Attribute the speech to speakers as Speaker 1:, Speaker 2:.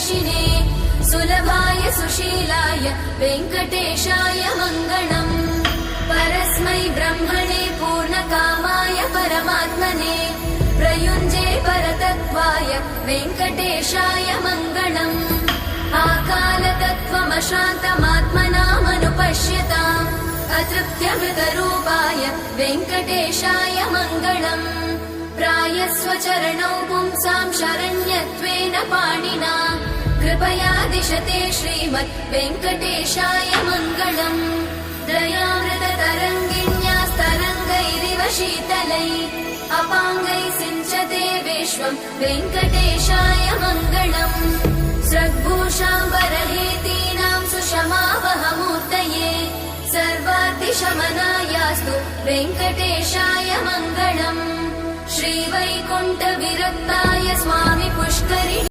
Speaker 1: प्रियदर्शिने सुलभाय सुशीलाय वेङ्कटेशाय मङ्गलम् परस्मै ब्रह्मणे पूर्णकामाय परमात्मने प्रयुञ्जे परतत्त्वाय वेङ्कटेशाय मङ्गलम् आकालतत्त्वमशान्तमात्मनामनुपश्यताम् अतृप्त्यमृतरूपाय वेङ्कटेशाय मङ्गलम् प्रायस्वचरणौ पुंसां शरण्यत्वेन पाणिना कृपया दिशते श्रीमद् वेङ्कटेशाय मङ्गलम् दयामृततरङ्गिण्यास्तरङ्गैरिव शीतलै अपाङ्गैः सिञ्चते विश्वं वेङ्कटेशाय मङ्गलम् स्रग्भूषाम्बरहेतीनां सुषमावहमूर्तये सर्वातिशमनायास्तु वेङ्कटेशाय मङ्गलम् श्रीवैकुण्ठविरक्ताय स्वामि पुष्करि